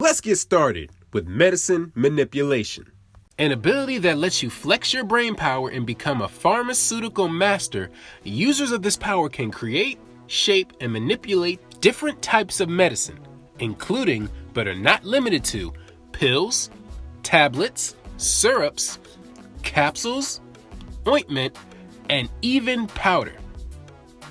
Let's get started with medicine manipulation. An ability that lets you flex your brain power and become a pharmaceutical master. Users of this power can create, shape, and manipulate different types of medicine, including, but are not limited to, pills, tablets, syrups, capsules, ointment, and even powder.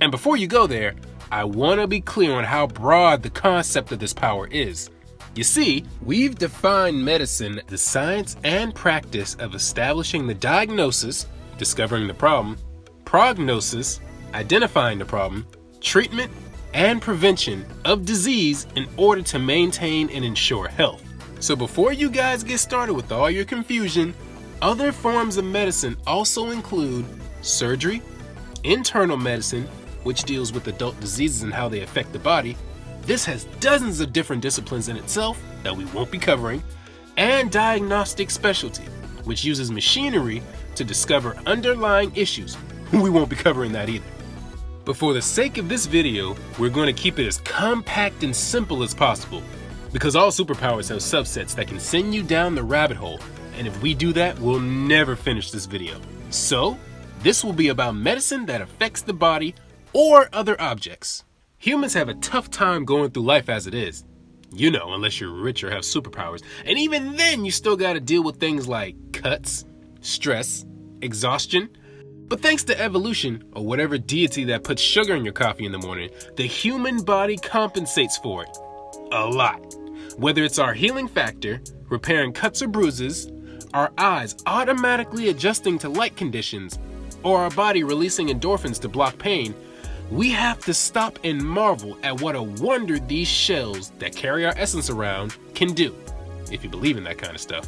And before you go there, I want to be clear on how broad the concept of this power is. You see, we've defined medicine, the science and practice of establishing the diagnosis, discovering the problem, prognosis, identifying the problem, treatment, and prevention of disease in order to maintain and ensure health. So before you guys get started with all your confusion, other forms of medicine also include surgery, internal medicine, which deals with adult diseases and how they affect the body. This has dozens of different disciplines in itself that we won't be covering, and diagnostic specialty, which uses machinery to discover underlying issues. We won't be covering that either. But for the sake of this video, we're going to keep it as compact and simple as possible, because all superpowers have subsets that can send you down the rabbit hole, and if we do that, we'll never finish this video. So, this will be about medicine that affects the body or other objects. Humans have a tough time going through life as it is. You know, unless you're rich or have superpowers. And even then, you still gotta deal with things like cuts, stress, exhaustion. But thanks to evolution, or whatever deity that puts sugar in your coffee in the morning, the human body compensates for it. A lot. Whether it's our healing factor, repairing cuts or bruises, our eyes automatically adjusting to light conditions, or our body releasing endorphins to block pain, we have to stop and marvel at what a wonder these shells that carry our essence around can do, if you believe in that kind of stuff.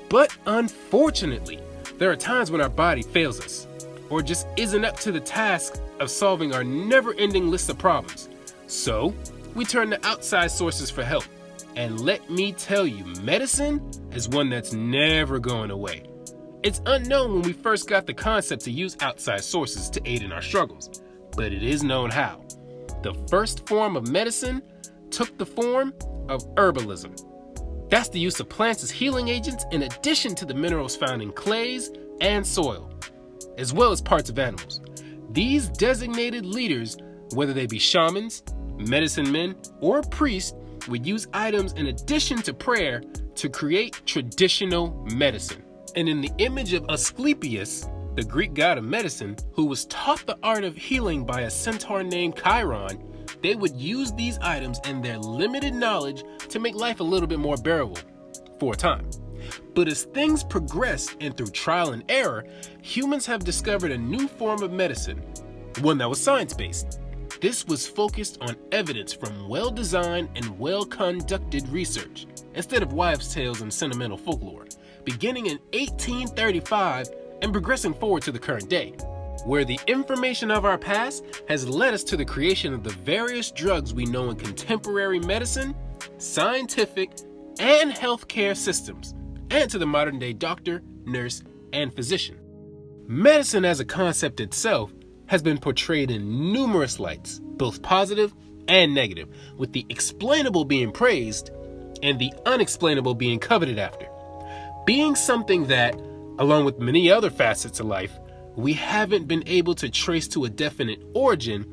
But unfortunately, there are times when our body fails us, or just isn't up to the task of solving our never-ending list of problems. So, we turn to outside sources for help. And let me tell you, medicine is one that's never going away. It's unknown when we first got the concept to use outside sources to aid in our struggles. But it is known how. The first form of medicine took the form of herbalism. That's the use of plants as healing agents in addition to the minerals found in clays and soil, as well as parts of animals. These designated leaders, whether they be shamans, medicine men, or priests, would use items in addition to prayer to create traditional medicine. And in the image of Asclepius, the Greek god of medicine, who was taught the art of healing by a centaur named Chiron, they would use these items and their limited knowledge to make life a little bit more bearable for a time. But as things progressed and through trial and error, humans have discovered a new form of medicine, one that was science-based. This was focused on evidence from well-designed and well-conducted research, instead of wives' tales and sentimental folklore, beginning in 1835 and progressing forward to the current day, where the information of our past has led us to the creation of the various drugs we know in contemporary medicine, scientific, and healthcare systems, and to the modern day doctor, nurse, and physician. Medicine as a concept itself has been portrayed in numerous lights, both positive and negative, with the explainable being praised and the unexplainable being coveted after. Being something that, along with many other facets of life, we haven't been able to trace to a definite origin,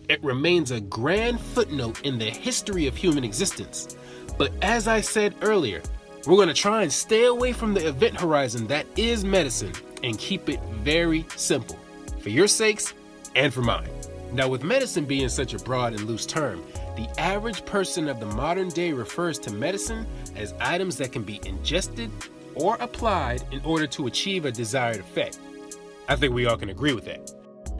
it remains a grand footnote in the history of human existence. But as I said earlier, we're going to try and stay away from the event horizon that is medicine and keep it very simple, for your sakes and for mine. Now, with medicine being such a broad and loose term, the average person of the modern day refers to medicine as items that can be ingested or applied in order to achieve a desired effect. I think we all can agree with that.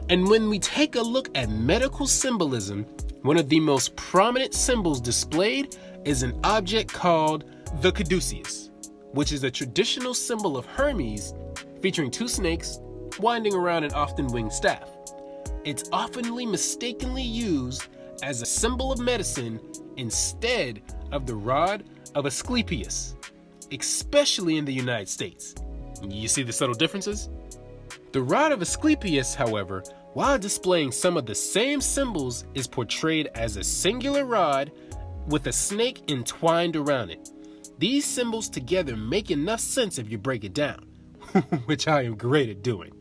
And when we take a look at medical symbolism, one of the most prominent symbols displayed is an object called the caduceus, which is a traditional symbol of Hermes featuring two snakes winding around an often winged staff. It's oftenly mistakenly used as a symbol of medicine instead of the rod of Asclepius, especially in the United States. You see the subtle differences? The rod of Asclepius, however, while displaying some of the same symbols, is portrayed as a singular rod with a snake entwined around it. These symbols together make enough sense if you break it down, which I am great at doing.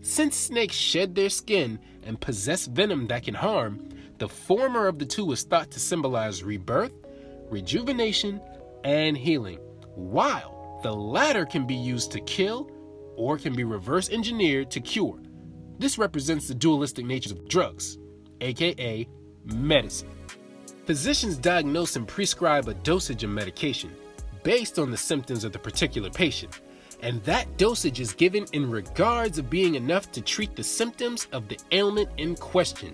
Since snakes shed their skin and possess venom that can harm, the former of the two is thought to symbolize rebirth, rejuvenation, and healing, while the latter can be used to kill or can be reverse engineered to cure. This represents the dualistic natures of drugs, aka medicine. Physicians diagnose and prescribe a dosage of medication based on the symptoms of the particular patient, and that dosage is given in regards of being enough to treat the symptoms of the ailment in question.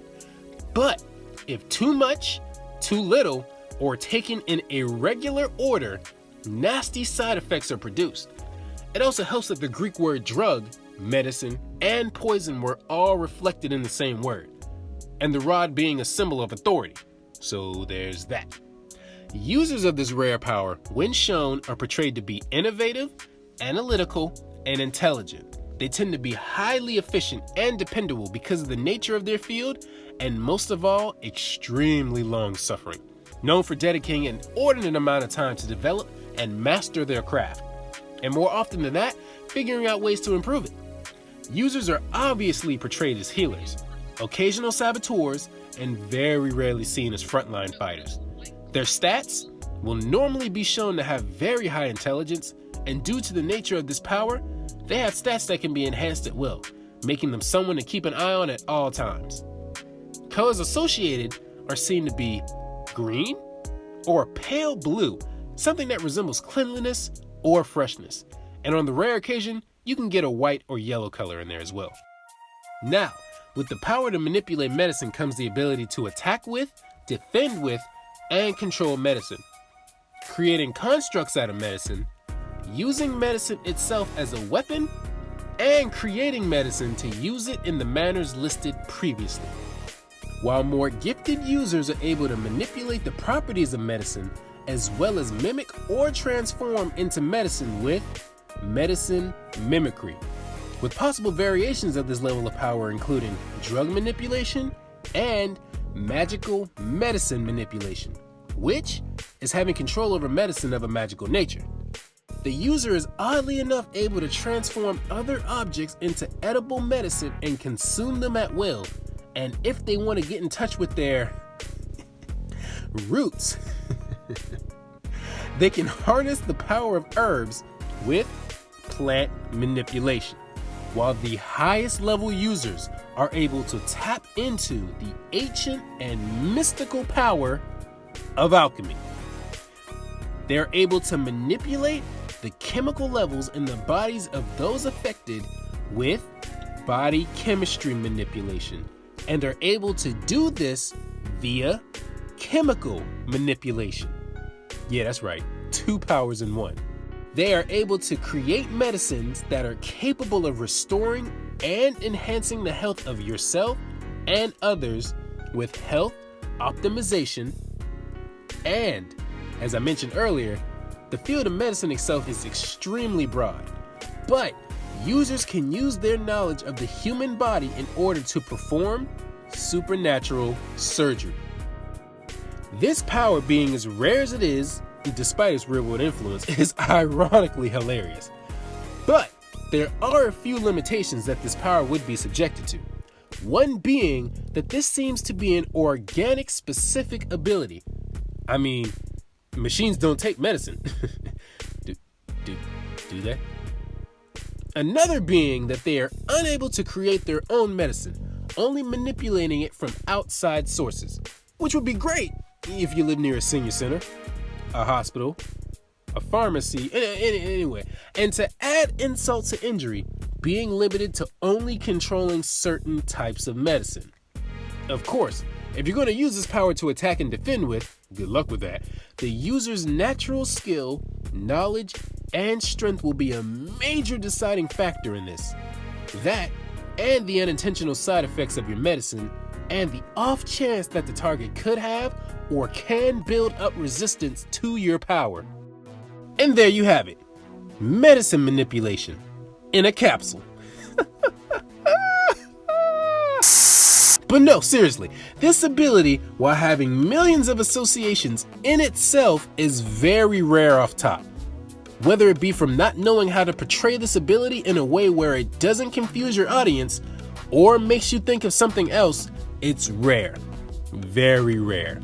But if too much, too little, or taken in irregular order, nasty side effects are produced. It also helps that the Greek word drug, medicine, and poison were all reflected in the same word, and the rod being a symbol of authority. So there's that. Users of this rare power, when shown, are portrayed to be innovative, analytical, and intelligent. They tend to be highly efficient and dependable because of the nature of their field, and most of all, extremely long-suffering, known for dedicating an inordinate amount of time to develop and master their craft, and more often than that, figuring out ways to improve it. Users are obviously portrayed as healers, occasional saboteurs, and very rarely seen as frontline fighters. Their stats will normally be shown to have very high intelligence, and due to the nature of this power, they have stats that can be enhanced at will, making them someone to keep an eye on at all times. Colors associated are seen to be green or pale blue, something that resembles cleanliness or freshness, and on the rare occasion, you can get a white or yellow color in there as well. Now, with the power to manipulate medicine comes the ability to attack with, defend with, and control medicine, creating constructs out of medicine, using medicine itself as a weapon, and creating medicine to use it in the manners listed previously. While more gifted users are able to manipulate the properties of medicine, as well as mimic or transform into medicine with medicine mimicry, with possible variations of this level of power including drug manipulation and magical medicine manipulation, which is having control over medicine of a magical nature. The user is oddly enough able to transform other objects into edible medicine and consume them at will, and if they want to get in touch with their roots, they can harness the power of herbs with plant manipulation, while the highest level users are able to tap into the ancient and mystical power of alchemy. They're able to manipulate the chemical levels in the bodies of those affected with body chemistry manipulation, and are able to do this via chemical manipulation. Yeah, that's right, 2 powers in 1. They are able to create medicines that are capable of restoring and enhancing the health of yourself and others with health optimization. And, as I mentioned earlier, the field of medicine itself is extremely broad, but users can use their knowledge of the human body in order to perform supernatural surgery. This power, being as rare as it is, despite its real-world influence, is ironically hilarious. But there are a few limitations that this power would be subjected to. One being that this seems to be an organic specific ability. I mean, machines don't take medicine. do they? Another being that they are unable to create their own medicine, only manipulating it from outside sources, which would be great if you live near a senior center, a hospital, a pharmacy, anyway. And to add insult to injury, being limited to only controlling certain types of medicine. Of course, if you're going to use this power to attack and defend with, good luck with that. The user's natural skill, knowledge, and strength will be a major deciding factor in this. That, and the unintentional side effects of your medicine, and the off chance that the target could have or can build up resistance to your power. And there you have it. Medicine manipulation in a capsule. But no, seriously, this ability, while having millions of associations in itself, is very rare off top. Whether it be from not knowing how to portray this ability in a way where it doesn't confuse your audience or makes you think of something else, it's rare. Very rare.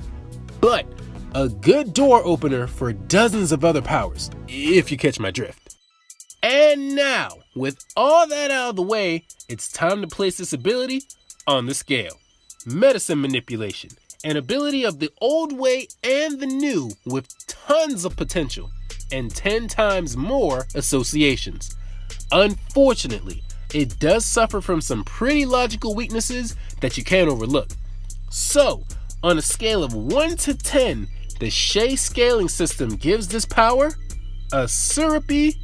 But a good door opener for dozens of other powers, if you catch my drift. And now, with all that out of the way, it's time to place this ability on the scale. Medicine manipulation, an ability of the old way and the new with tons of potential and 10 times more associations. Unfortunately, it does suffer from some pretty logical weaknesses that you can't overlook. So, on a scale of 1 to 10, the Shey scaling system gives this power a syrupy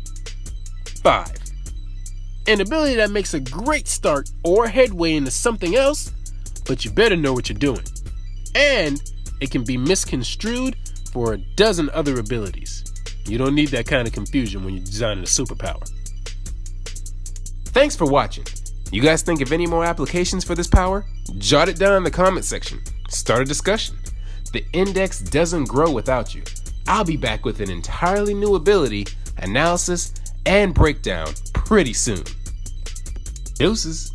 5. An ability that makes a great start or headway into something else, but you better know what you're doing. And it can be misconstrued for a dozen other abilities. You don't need that kind of confusion when you're designing a superpower. Thanks for watching. You guys think of any more applications for this power? Jot it down in the comment section. Start a discussion. The index doesn't grow without you. I'll be back with an entirely new ability, analysis, and breakdown pretty soon. Deuces.